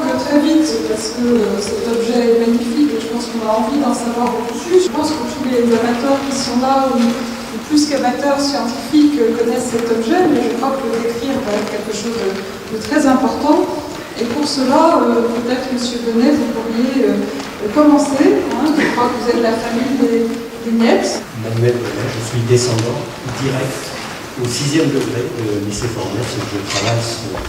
que très vite, parce que cet objet est magnifique et je pense qu'on a envie d'en savoir beaucoup plus, je pense que tous les amateurs qui sont là, ou plus qu'amateurs scientifiques, connaissent cet objet, mais je crois que le décrire va être quelque chose de très important. Et pour cela, peut-être, M. Bonnet, vous pourriez commencer. Je crois que vous êtes la famille des Niepce. Manuel Bonnet, je suis descendant direct au 6e degré de Nicéphore Niepce, où je travaille sur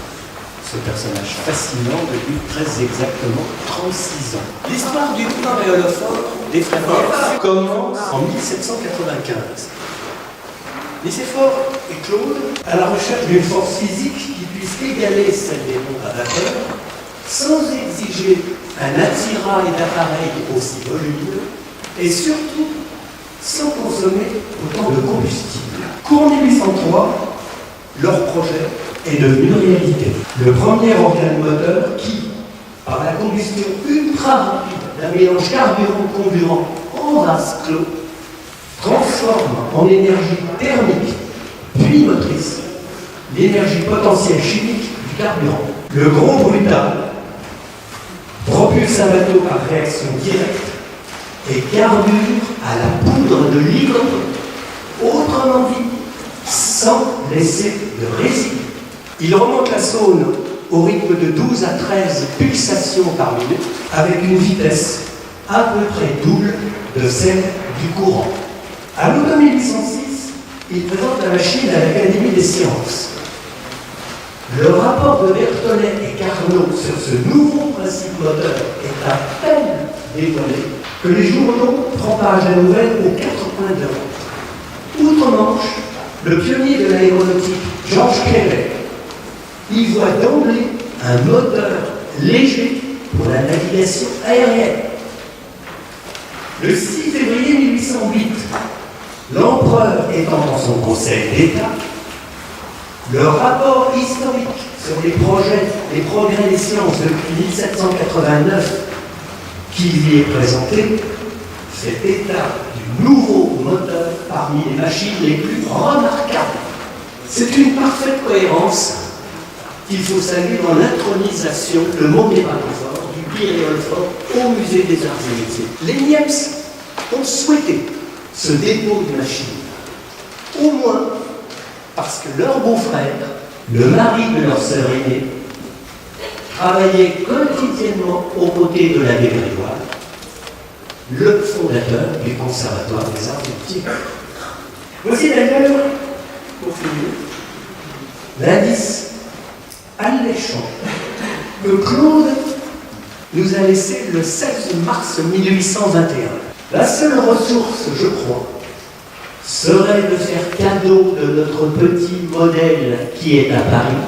ce personnage fascinant depuis très exactement 36 ans. L'histoire du choréolophore des frères Niepce commence en 1795. Nicéphore et Claude, à la recherche d'une force physique qui puisse égaler celle des montres à vapeur, sans exiger un attirail d'appareil aussi volumineux, et surtout sans consommer autant de combustible. Courant 1803, leur projet est devenu réalité. Le premier organe moteur qui, par la combustion ultra rapide d'un mélange carburant-comburant en vase clos, transforme en énergie thermique, puis motrice, l'énergie potentielle chimique du carburant. Le gros brutal propulse un bateau par réaction directe et carbure à la poudre de ligotron, autrement dit, sans laisser de résidus. Il remonte la Saône au rythme de 12 à 13 pulsations par minute, avec une vitesse à peu près double de celle du courant. À l'automne 1806, il présente la machine à l'Académie des sciences. Le rapport de Berthollet et Carnot sur ce nouveau principe moteur est à peine dévoilé que les journaux propagent la nouvelle aux 4 coins d'Europe. Outre-Manche, le pionnier de l'aéronautique, Georges Québec, y voit d'emblée un moteur léger pour la navigation aérienne. Le 6 février 1808, l'empereur étant dans son conseil d'État, le rapport historique sur les progrès des sciences depuis 1789 qui lui est présenté fait état du nouveau moteur parmi les machines les plus remarquables. C'est une parfaite cohérence qu'il faut saluer dans l'intronisation, le mot n'est pas plus fort, du Pyréolophore au musée des arts et métiers. Les Niepce ont souhaité ce dépôt de machines, au moins parce que leur beau-frère, le mari de leur sœur aînée, travaillait quotidiennement aux côtés de l'abbé Grégoire, le fondateur du Conservatoire des Arts et Métiers. Voici d'ailleurs, pour finir, l'indice alléchant que Claude nous a laissé le 16 mars 1821. La seule ressource, je crois, serait de faire cadeau de notre petit modèle qui est à Paris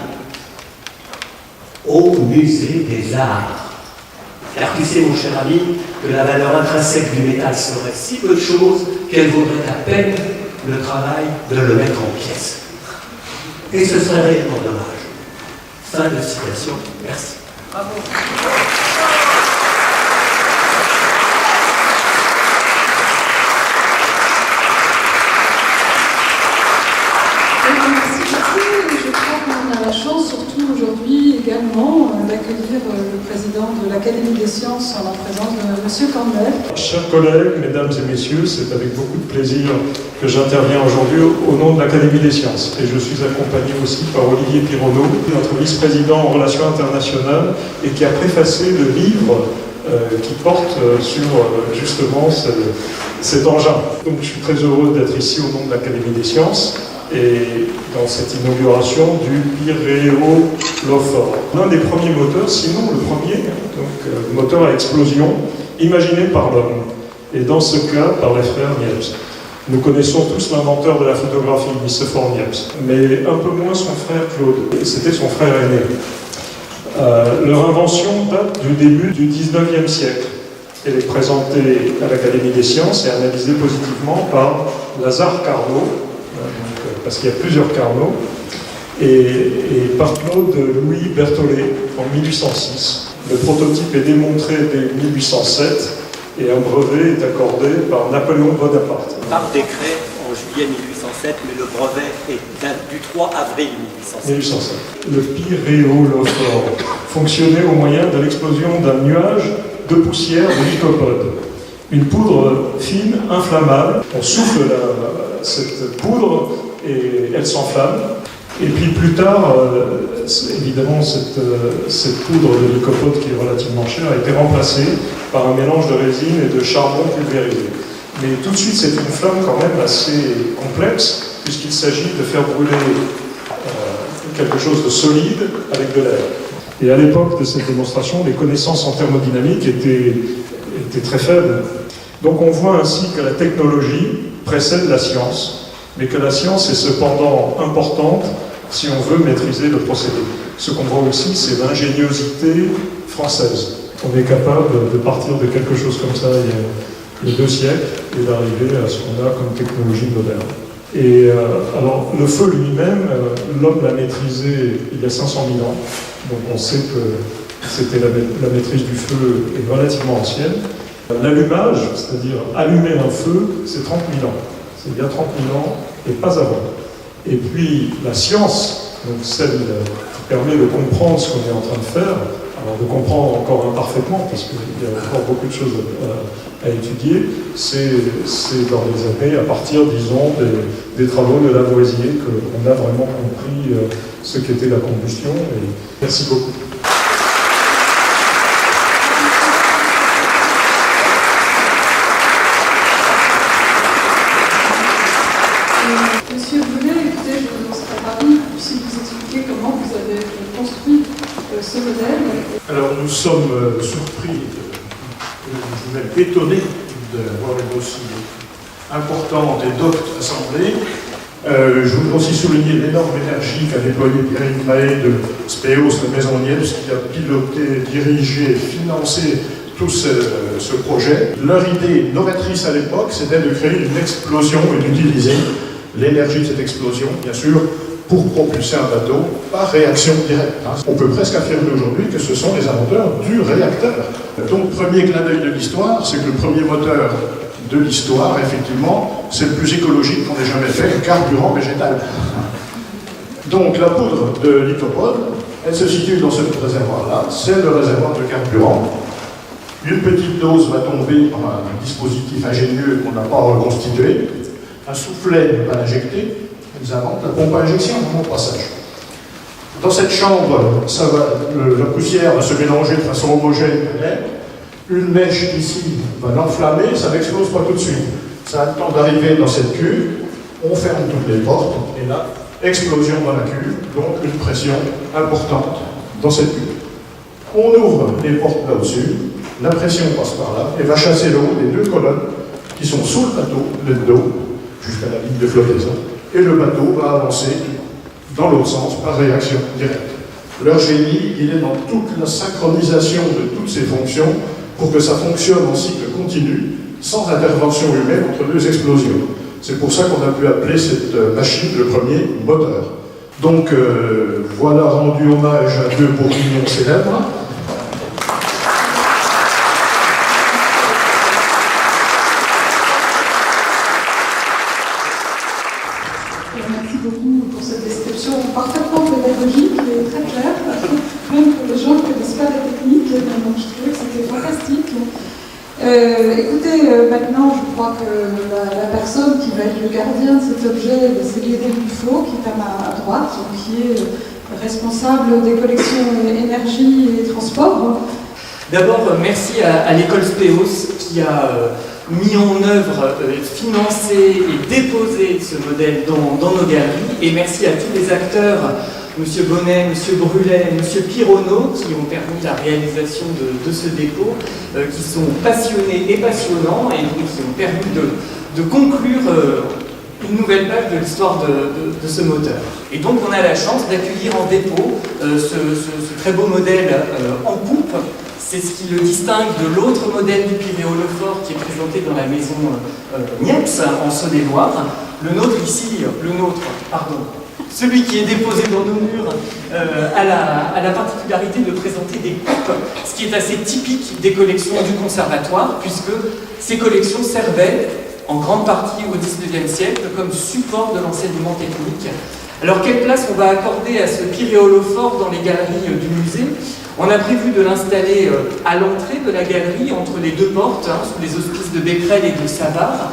au musée des Arts. Car tu sais, mon cher ami, que la valeur intrinsèque du métal serait si peu de choses qu'elle vaudrait à peine le travail de le mettre en pièces. Et ce serait réellement dommage. Fin de citation. Merci. Bravo. La chance, surtout aujourd'hui également, d'accueillir le président de l'Académie des sciences en la présence de M. Campbell. Chers collègues, mesdames et messieurs, c'est avec beaucoup de plaisir que j'interviens aujourd'hui au nom de l'Académie des sciences. Et je suis accompagné aussi par Olivier Pironneau, notre vice-président en relations internationales, et qui a préfacé le livre qui porte sur justement cet engin. Donc je suis très heureux d'être ici au nom de l'Académie des sciences et dans cette inauguration du pyréolophore. L'un des premiers moteurs, sinon le premier, donc moteur à explosion, imaginé par l'homme, et dans ce cas par les frères Niepce. Nous connaissons tous l'inventeur de la photographie, Nicéphore Niepce, mais un peu moins son frère Claude, c'était son frère aîné. Leur invention date du début du 19e siècle. Elle est présentée à l'Académie des sciences et analysée positivement par Lazare Carnot, parce qu'il y a plusieurs Carnot, et par Claude Louis Berthollet en 1806. Le prototype est démontré dès 1807 et un brevet est accordé par Napoléon Bonaparte. Par décret en juillet 1807. 1807, mais le brevet est du 3 avril 1807. 1807. Le pyréolophore fonctionnait au moyen de l'explosion d'un nuage de poussière de lycopode. Une poudre fine, inflammable. On souffle cette poudre et elle s'enflamme. Et puis plus tard, évidemment, cette poudre de lycopode qui est relativement chère a été remplacée par un mélange de résine et de charbon pulvérisé. Mais tout de suite, c'est une flamme quand même assez complexe, puisqu'il s'agit de faire brûler quelque chose de solide avec de l'air. Et à l'époque de cette démonstration, les connaissances en thermodynamique étaient très faibles. Donc on voit ainsi que la technologie précède la science, mais que la science est cependant importante si on veut maîtriser le procédé. Ce qu'on voit aussi, c'est l'ingéniosité française. On est capable de partir de quelque chose comme ça il y a 2 siècles et d'arriver à ce qu'on a comme technologie moderne. Et alors, le feu lui-même, l'homme l'a maîtrisé il y a 500 000 ans, donc on sait que la maîtrise du feu est relativement ancienne. L'allumage, c'est-à-dire allumer un feu, c'est 30 000 ans. C'est il y a 30 000 ans et pas avant. Et puis la science, donc celle qui permet de comprendre ce qu'on est en train de faire, alors de comprendre encore imparfaitement, parce qu'il y a encore beaucoup de choses à étudier, c'est dans les années, à partir, disons, des travaux de Lavoisier, qu'on a vraiment compris ce qu'était la combustion. Et merci beaucoup. Monsieur Boulet, écoutez, je serais ravie que vous expliquiez comment vous avez construit ce modèle. Alors nous sommes surpris, même étonnés d'avoir une aussi importante et docte assemblée. Je voudrais aussi souligner l'énorme énergie qu'a déployée Pierre-Yves Mahé de Speos, la maison Niepce, qui a piloté, dirigé, financé tout ce projet. Leur idée novatrice à l'époque, c'était de créer une explosion et d'utiliser l'énergie de cette explosion, bien sûr, pour propulser un bateau par réaction directe. On peut presque affirmer aujourd'hui que ce sont les inventeurs du réacteur. Donc, premier clin d'œil de l'histoire, c'est que le premier moteur de l'histoire, effectivement, c'est le plus écologique qu'on ait jamais fait, le carburant végétal. Donc, la poudre de lycopode, elle se situe dans ce réservoir-là, c'est le réservoir de carburant. Une petite dose va tomber par un dispositif ingénieux qu'on n'a pas reconstitué. Un soufflet va l'injecter. Ils inventent la pompe à injection au passage. Dans cette chambre, la poussière va se mélanger de façon homogène à l'air. Une mèche ici va l'enflammer, ça n'explose pas tout de suite. Ça a le temps d'arriver dans cette cuve, on ferme toutes les portes, et là, explosion dans la cuve, donc une pression importante dans cette cuve. On ouvre les portes là-dessus, la pression passe par là, et va chasser l'eau des 2 colonnes qui sont sous le bateau, le dos, jusqu'à la ligne de flottaison. Et le bateau va avancer dans l'autre sens par réaction directe. Leur génie, il est dans toute la synchronisation de toutes ces fonctions pour que ça fonctionne en cycle continu, sans intervention humaine entre 2 explosions. C'est pour ça qu'on a pu appeler cette machine le premier moteur. Donc voilà rendu hommage à 2 bourguignons célèbres. Merci beaucoup pour cette description parfaitement pédagogique et très claire, même pour les gens qui ne connaissent pas la technique. Donc je trouvais que c'était fantastique. Écoutez, maintenant je crois que la personne qui va être le gardien de cet objet, c'est Guédé Buffo, qui est à ma droite, qui est responsable des collections énergie et transport. D'abord, merci à l'école Speos qui a mis en œuvre, financé et déposé ce modèle dans nos galeries. Et merci à tous les acteurs, M. Bonnet, M. Brulet, M. Pironneau, qui ont permis la réalisation de ce dépôt, qui sont passionnés et passionnants et qui ont permis de conclure une nouvelle page de l'histoire de ce moteur. Et donc on a la chance d'accueillir en dépôt ce très beau modèle en coupe. C'est ce qui le distingue de l'autre modèle du pyréolophore qui est présenté dans la maison Niepce en Saône-et-Loire. Le nôtre ici, celui qui est déposé dans nos murs a la particularité de présenter des coupes, ce qui est assez typique des collections du conservatoire, puisque ces collections servaient en grande partie au XIXe siècle, comme support de l'enseignement technique. Alors quelle place on va accorder à ce pyréolophore dans les galeries du musée? On a prévu de l'installer à l'entrée de la galerie, entre les deux portes, sous les auspices de Becquerel et de Savart.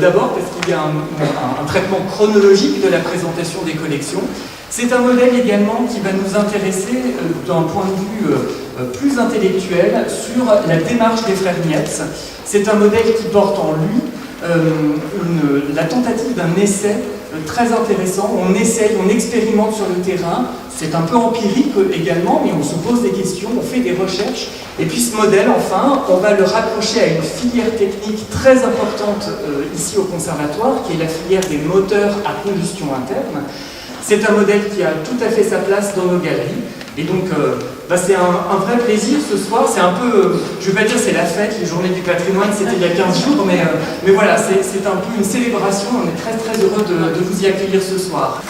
D'abord parce qu'il y a un traitement chronologique de la présentation des collections. C'est un modèle également qui va nous intéresser d'un point de vue plus intellectuel sur la démarche des frères Niepce. C'est un modèle qui porte en lui la tentative d'un essai très intéressant. On essaye, on expérimente sur le terrain. C'est un peu empirique également, mais on se pose des questions, on fait des recherches. Et puis ce modèle, enfin, on va le raccrocher à une filière technique très importante ici au conservatoire, qui est la filière des moteurs à combustion interne. C'est un modèle qui a tout à fait sa place dans nos galeries. Et donc, c'est un vrai plaisir ce soir. C'est un peu, je ne vais pas dire c'est la fête, les journées du patrimoine, c'était il y a 15 jours, mais voilà, c'est un peu une célébration. On est très très heureux de vous y accueillir ce soir.